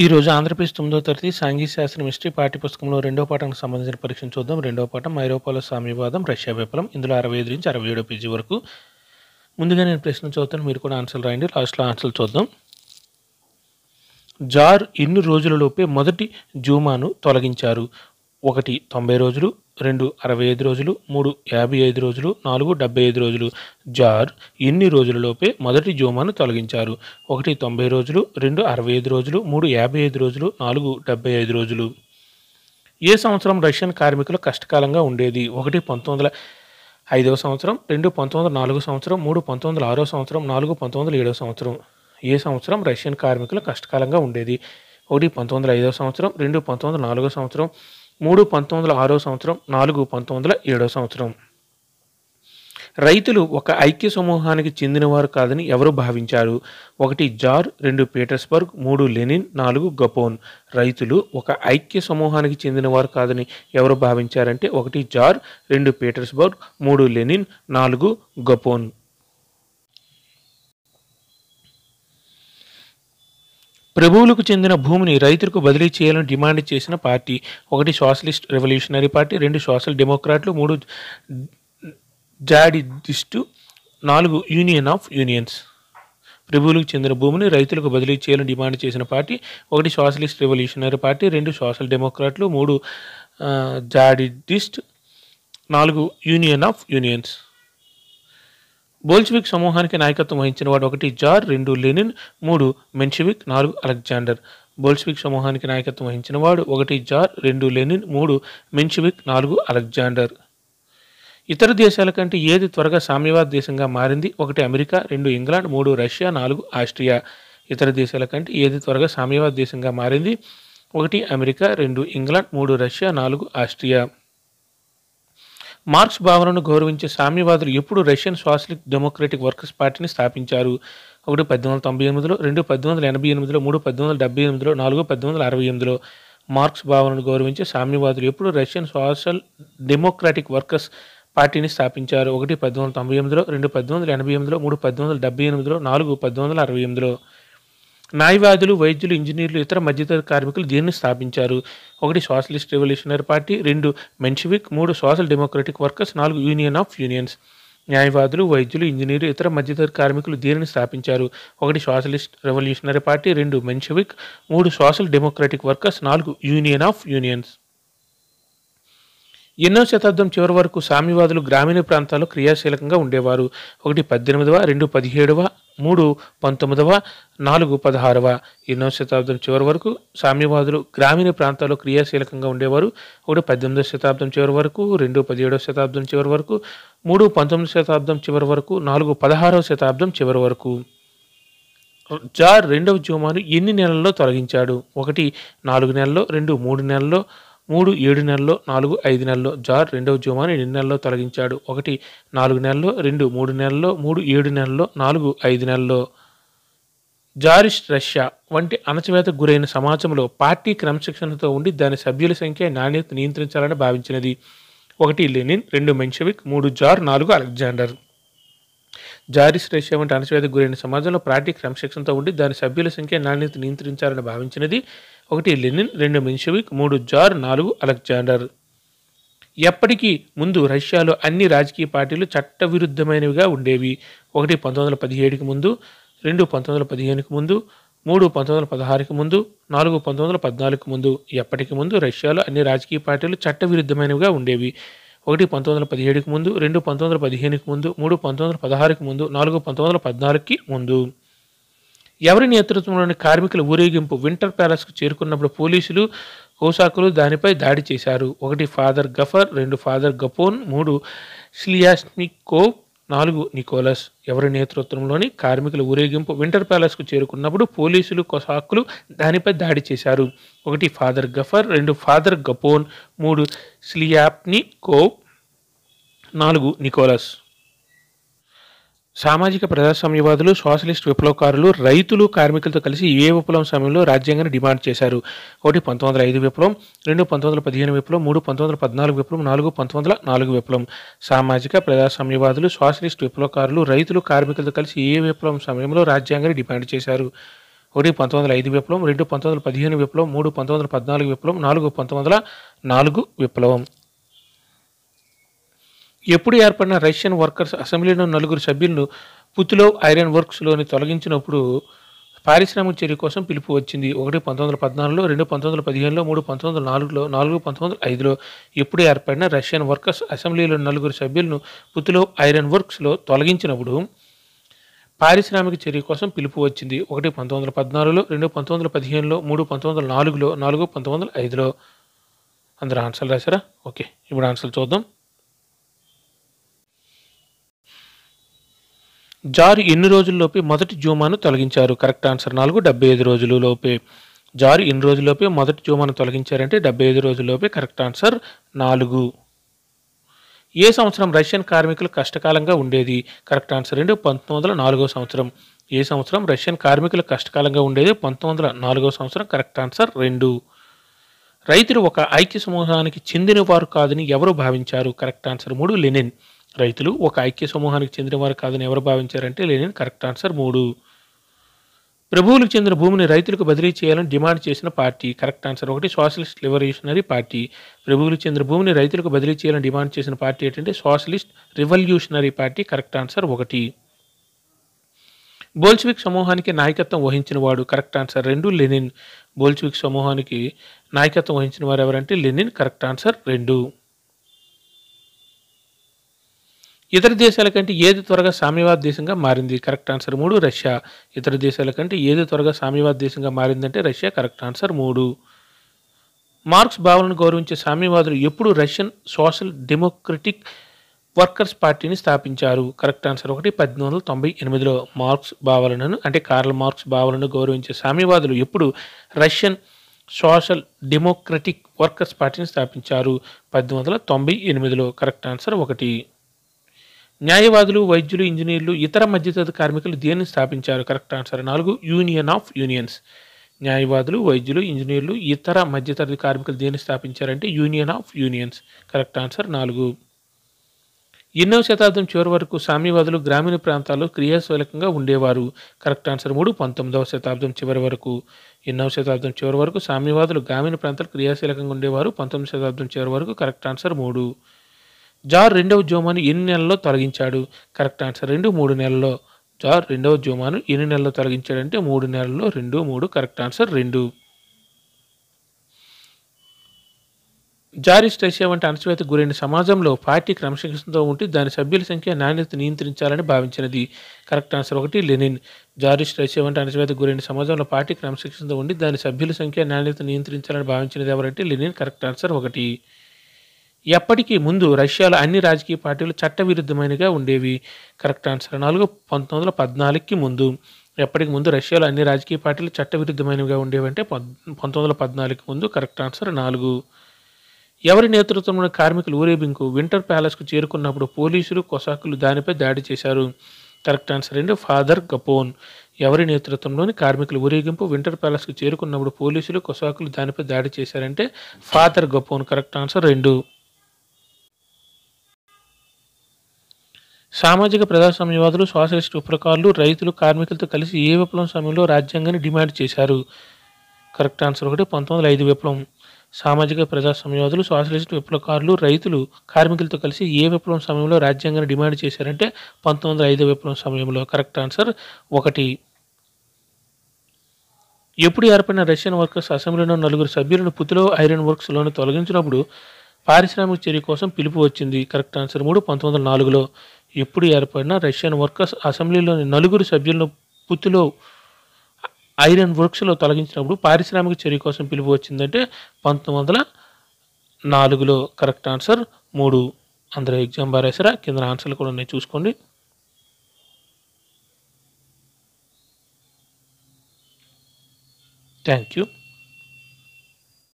ఈరోజు ఆంధ్రప్రదేశ్ 9వ తరగతి సాంఘిక శాస్త్రం హిస్టరీ పాఠ్యపుస్తకంలో రెండో పాఠానికి సంబంధించిన పరీక్షను చూద్దాం. రెండవ పాఠం ఐరోపాలో సామ్యవాదం, రష్యా విప్లవం. ఇందులో 65 నుంచి 67 పేజీ వరకు. ముందుగా నేను ప్రశ్న చదువుతాను, మీరు కూడా ఆన్సర్లు రాయండి. లాస్ట్లో ఆన్సర్లు చూద్దాం. జార్ ఎన్ని రోజులలోపే మొదటి జూమాను తొలగించారు? 1 90 రోజులు, 2 65 రోజులు, 3 55 రోజులు, 4 75 రోజులు. జార్ ఎన్ని రోజులలోపే మొదటి జూమాను తొలగించారు? 1 90 రోజులు, 2 65 రోజులు, 3 55 రోజులు, 4 75 రోజులు. ఏ సంవత్సరం రష్యన్ కార్మికులు కష్టకాలంగా ఉండేది? 1 1905 సంవత్సరం, 2 1904 సంవత్సరం, 3 1906 సంవత్సరం, 4 1907 సంవత్సరం. ఏ సంవత్సరం రష్యన్ కార్మికులు కష్టకాలంగా ఉండేది? 1 1905 సంవత్సరం, 2 1904 సంవత్సరం, 3 1906 సంవత్సరం, 4 1907 సంవత్సరం. రైతులు ఒక ఐక్య సమూహానికి చెందినవారు కాదని ఎవరు భావించారు? 1 జార్, 2 పీటర్స్బర్గ్, 3 లెనిన్, 4 గపోన్. రైతులు ఒక ఐక్య సమూహానికి చెందినవారు కాదని ఎవరు భావించారంటే 1 జార్, 2 పీటర్స్బర్గ్, 3 లెనిన్, 4 గపోన్. ప్రభువులకు చెందిన భూమిని రైతులకు బదిలీ చేయాలని డిమాండ్ చేసిన party? 1 socialist revolutionary party, 2 social డెమోక్రాట్లు, 3 జాడిస్టు, 4 యూనియన్ ఆఫ్ యూనియన్స్. ప్రభువులకు చెందిన భూమిని రైతులకు బదిలీ చేయాలని డిమాండ్ చేసిన party? 1 socialist revolutionary party, 2 social డెమోక్రాట్లు, 3 జాడిస్ట్, 4 యూనియన్ ఆఫ్ యూనియన్స్. బోల్షివిక్ సమూహానికి నాయకత్వం వహించిన వాడు? 1 tsar, 2 Lenin, 3 Menshevik, 4 Alexander. Bolshevik సమూహానికి నాయకత్వం వహించిన వాడు 1 జార్, 2 లెనిన్, 3 మెన్షివిక్, 4 అలెగ్జాండర్. ఇతర దేశాల కంటే ఏది త్వరగా సామ్యవాద దేశంగా మారింది? 1 అమెరికా, 2 ఇంగ్లాండ్, 3 రష్యా, 4 ఆస్ట్రియా. ఇతర దేశాల కంటే ఏది త్వరగా సామ్యవాద దేశంగా మారింది? 1 America, 2 England, 3 Russia, 4 Austria. Marks భావనను గౌరవించే సామ్యవాదులు ఎప్పుడు రష్యన్ సోషలిస్ట్ డెమోక్రటిక్ వర్కర్స్ పార్టీని స్థాపించారు? 1 1898లో, 2 1888లో, 3 1878లో, 4 1868లో. మార్క్స్ భావనను గౌరవించే సామ్యవాదులు ఎప్పుడు రష్యన్ సోషల్ డెమోక్రాటిక్ వర్కర్స్ పార్టీని స్థాపించారు? 1 1898లో, 2 1888లో, 3 1878లో, 4 1868లో. న్యాయవాదులు, వైద్యులు, ఇంజనీర్లు, ఇతర మధ్యతరగతి కార్మికులు దీన్ని స్థాపించారు? 1 socialist revolutionary party, 2 మెన్షివిక్, 3 social democratic workers, 4 union of unions. న్యాయవాదులు, వైద్యులు, ఇంజనీర్లు, ఇతర మధ్యతరగతి కార్మికులు దీనిని స్థాపించారు? 1 socialist revolutionary party, 2 మెన్షివిక్, 3 social democratic workers, 4 union of unions. ఎన్నో శతాబ్దం చివరి వరకు సామ్యవాదులు గ్రామీణ ప్రాంతాల్లో క్రియాశీలకంగా ఉండేవారు? 1 18వ, 2 17వ, 3 19వ, 4 16వ. ఎన్నో శతాబ్దం చివరి వరకు సామ్యవాదులు గ్రామీణ ప్రాంతాల్లో క్రియాశీలకంగా ఉండేవారు? 1 18వ శతాబ్దం చివరి వరకు, 2 17వ శతాబ్దం చివరి వరకు, 3 19వ శతాబ్దం చివరి వరకు, 4 16వ శతాబ్దం చివరి వరకు. జార్ రెండవ జూమాను ఎన్ని నెలల్లో తొలగించాడు? 1 4 నెలల్లో, 2 3 నెలల్లో, 3 7 నెలల్లో, 4 5 నెలల్లో. జార్ రెండవ జూమాను ఎన్ని నెలల్లో తొలగించాడు? 1 4 నెలల్లో, 2 3 నెలల్లో, 3 7 నెలల్లో, 4 5 నెలల్లో. జారిస్ట్ రష్యా వంటి అణచివేతకు గురైన సమాజంలో పార్టీ క్రమశిక్షణతో ఉండి దాని సభ్యుల సంఖ్య నాణ్యత నియంత్రించాలని భావించినది? 1 Lenin, 2 Menshevik, 3 tsar, 4 Alexander. Tsarist Russia వంటి అణచివేతకు గురైన సమాజంలో పార్టీ క్రమశిక్షణతో ఉండి దాని సభ్యుల సంఖ్య నాణ్యత నియంత్రించాలని భావించినది? 1 లెనిన్, 2 మెన్షవిక్, 3 జార్, 4 అలెగ్జాండర్. ఎప్పటికీ ముందు రష్యాలో అన్ని రాజకీయ పార్టీలు చట్టవిరుద్ధమైనవిగా ఉండేవి? 1 1917కి ముందు, 2 1915కి ముందు, 3 1916కి ముందు, 4 1914కి ముందు. ఎప్పటికి ముందు రష్యాలో అన్ని రాజకీయ పార్టీలు చట్టవిరుద్ధమైనవిగా ఉండేవి? 1 1917కి ముందు, 2 1915కి ముందు, 3 1916కి ముందు, 4 1914కి ముందు. ఎవరి నేతృత్వంలోని కార్మికుల ఊరేగింపు వింటర్ ప్యాలెస్కు చేరుకున్నప్పుడు పోలీసులు, కోసాకులు దానిపై దాడి చేశారు? 1 ఫాదర్ గఫర్, 2 ఫాదర్ గపోన్, 3 స్లియాస్నికోవ్, 4 నికోలస్. ఎవరి నేతృత్వంలోని కార్మికుల ఊరేగింపు వింటర్ ప్యాలెస్కు చేరుకున్నప్పుడు పోలీసులు, కోసాకులు దానిపై దాడి చేశారు? 1 ఫాదర్ గఫర్, 2 ఫాదర్ గపోన్, 3 స్లియాప్నికోవ్, 4 నికోలస్. సామాజిక ప్రజాస్వామ్యవాదులు, సోషలిస్ట్ విప్లవకారులు రైతులు, కార్మికులతో కలిసి ఏ విప్లవం సమయంలో రాజ్యాంగాన్ని డిమాండ్ చేశారు? 1 1905 విప్లవం, 2 1915 విప్లవం, 3 1914 విప్లవం, 4 1904 విప్లవం. సామాజిక ప్రజాస్వామ్యవాదులు, సోషలిస్ట్ విప్లవకారులు రైతులు, కార్మికులతో కలిసి ఏ విప్లవం సమయంలో రాజ్యాంగాన్ని డిమాండ్ చేశారు? ఒకటి 1905 విప్లవం, 2 1915 విప్లవం, 3 1914 విప్లవం, 4 1904 విప్లవం. ఎప్పుడు ఏర్పడిన రష్యన్ వర్కర్స్ అసెంబ్లీలో నలుగురు సభ్యులను పుతిలోవ్ ఐరన్ వర్క్స్లోని తొలగించినప్పుడు పారిశ్రామిక చర్య కోసం పిలుపు వచ్చింది. 1 1914లో, 2 1915లో, 3 1904లో, 4 1905లో. ఎప్పుడు ఏర్పడిన రష్యన్ వర్కర్స్ అసెంబ్లీలో నలుగురు సభ్యులను పుతిలోవ్ ఐరన్ వర్క్స్లో తొలగించినప్పుడు పారిశ్రామిక చర్య కోసం పిలుపు వచ్చింది. 1 1914లో, 2 1915లో, 3 1904లో, 4 1905లో. అందరూ ఆన్సర్లు రాశారా? ఓకే, ఇప్పుడు ఆన్సర్లు చూద్దాం. జార్ ఎన్ని రోజుల్లోపే మొదటి జూమాను తొలగించారు? Correct answer 4, 75 రోజులలోపే. జార్ ఎన్ని రోజుల్లోపే మొదటి జూమాను తొలగించారంటే 75 రోజుల్లోపే. Correct answer 4. ఏ సంవత్సరం రష్యన్ కార్మికులు కష్టకాలంగా ఉండేది? కరెక్ట్ ఆన్సర్ 2, 1904 సంవత్సరం. ఏ సంవత్సరం రష్యన్ కార్మికులు కష్టకాలంగా ఉండేది? 1904 సంవత్సరం. Correct answer 2. రైతులు ఒక ఐక్య సమూహానికి చెందినవారు కాదని ఎవరు భావించారు? Correct answer 3, Lenin. రైతులు ఒక ఐక్య సమూహానికి చెందినవారు కాదని ఎవరు భావించారంటే లెనిన్. Correct answer 3. ప్రభువులకు చెందిన భూమిని రైతులకు బదిలీ చేయాలని డిమాండ్ చేసిన party? Correct answer 1, socialist revolutionary party. ప్రభువులకు చెందిన భూమిని రైతులకు బదిలీ చేయాలని డిమాండ్ చేసిన పార్టీ ఏంటంటే socialist revolutionary party. Correct answer 1. Bolshevik సమూహానికి నాయకత్వం వహించిన వాడు? Correct answer 2, Lenin. బోల్షివిక్ సమూహానికి నాయకత్వం వహించిన వారు ఎవరంటే లెనిన్. Correct answer 2. ఇతర దేశాల కంటే ఏది త్వరగా సామ్యవాద దేశంగా మారింది? Correct answer 3, Russia. ఇతర దేశాల కంటే ఏది త్వరగా సామ్యవాద దేశంగా మారిందంటే రష్యా. Correct answer 3. మార్క్స్ భావనను గౌరవించే సామ్యవాదులు ఎప్పుడు రష్యన్ సోషల్ డెమోక్రటిక్ వర్కర్స్ పార్టీని స్థాపించారు? Correct answer 1, 1898లో. మార్క్స్ భావనను అంటే కార్ల్ మార్క్స్ భావనను గౌరవించే సామ్యవాదులు ఎప్పుడు రష్యన్ సోషల్ డెమోక్రటిక్ వర్కర్స్ పార్టీని స్థాపించారు? 1898లో. Correct answer 1. న్యాయవాదులు, వైద్యులు, ఇంజనీర్లు, ఇతర మధ్యతరగతి కార్మికులు దేన్ని స్థాపించారు? Correct answer 4, union of unions. న్యాయవాదులు, వైద్యులు, ఇంజనీర్లు, ఇతర మధ్యతరగతి కార్మికులు దేన్ని స్థాపించారంటే union of unions. Correct answer 4. ఎన్నవ శతాబ్దం చివరి వరకు సామ్యవాదులు గ్రామీణ ప్రాంతాల్లో క్రియాశీలకంగా ఉండేవారు? కరెక్ట్ ఆన్సర్ 3, 19వ శతాబ్దం చివరి వరకు. ఎన్నవ శతాబ్దం చివరి వరకు సామ్యవాదులు గ్రామీణ ప్రాంతాల్లో క్రియాశీలకంగా ఉండేవారు? 19వ శతాబ్దం చివరి వరకు. Correct answer 3. జార్ రెండవ జోమాను ఎన్ని నెలల్లో తొలగించాడు? కరెక్ట్ ఆన్సర్ 2, 3 నెలల్లో. జార్ రెండవ జోమాను ఎన్ని నెలల్లో తొలగించాడంటే 3 నెలల్లో. 2, 3. Correct answer 2. జారిస్ట్ రష్యా వంటి అణచివేతకు గురైన సమాజంలో పార్టీ క్రమశిక్షణతో ఉంటే దాని సభ్యుల సంఖ్య నాణ్యత నియంత్రించాలని భావించినది? Correct answer 1, Lenin. Tsarist Russia వంటి అణచివేతకు గురైన సమాజంలో పార్టీ క్రమశిక్షణతో ఉండి దాని సభ్యుల సంఖ్య నాణ్యత నియంత్రించాలని భావించినది ఎవరంటే లెనిన్. Correct answer 1. ఎప్పటికీ ముందు రష్యాలో అన్ని రాజకీయ పార్టీలు చట్టవిరుద్ధమైనగా ఉండేవి? కరెక్ట్ ఆన్సర్ 4, 1914కి ముందు. ఎప్పటికి ముందు రష్యాలో అన్ని రాజకీయ పార్టీలు చట్టవిరుద్ధమైనవిగా ఉండేవంటే 1914కి ముందు. Correct answer 4. ఎవరి నేతృత్వంలో కార్మికులు ఊరేగింపు వింటర్ ప్యాలెస్కు చేరుకున్నప్పుడు పోలీసులు, కొసాకులు దానిపై దాడి చేశారు? Correct answer 2, father Gapon. ఎవరి నేతృత్వంలోని కార్మికులు ఊరేగింపు వింటర్ ప్యాలెస్కు చేరుకున్నప్పుడు పోలీసులు, కొసాకులు దానిపై దాడి చేశారంటే ఫాదర్ గపోన్. Correct answer 2. సామాజిక ప్రజాస్వామ్యవాదులు, సోషలిస్ట్ విప్లవకారులు రైతులు కార్మికులతో కలిసి ఏ విప్లవం సమయంలో రాజ్యాంగాన్ని డిమాండ్ చేశారు? కరెక్ట్ ఆన్సర్ 1, 1905 విప్లవం. సామాజిక ప్రజాస్వామ్యవాదులు, సోషలిస్ట్ విప్లవకారులు రైతులు కార్మికులతో కలిసి ఏ విప్లవం సమయంలో రాజ్యాంగాన్ని డిమాండ్ చేశారంటే 1905 విప్లవం సమయంలో. Correct answer 1. ఎప్పుడు ఏర్పడిన రష్యన్ వర్కర్స్ అసెంబ్లీలో నలుగురు సభ్యులను పుతిలోవ్ ఐరన్ వర్క్స్లోని తొలగించినప్పుడు పారిశ్రామిక చర్య కోసం పిలుపు వచ్చింది? Correct answer 3, 1904లో. ఎప్పుడు ఏర్పడిన రష్యన్ వర్కర్స్ అసెంబ్లీలోని నలుగురు సభ్యులను పుతిలోవ్ ఐరన్ వర్క్స్లో తొలగించినప్పుడు పారిశ్రామిక చర్య కోసం పిలుపు వచ్చిందంటే 1904లో. Correct answer 3. అందరూ ఎగ్జామ్ బాగా రాశారా? కింద ఆన్సర్లు కూడా ఉన్నాయి, చూసుకోండి. Thank you.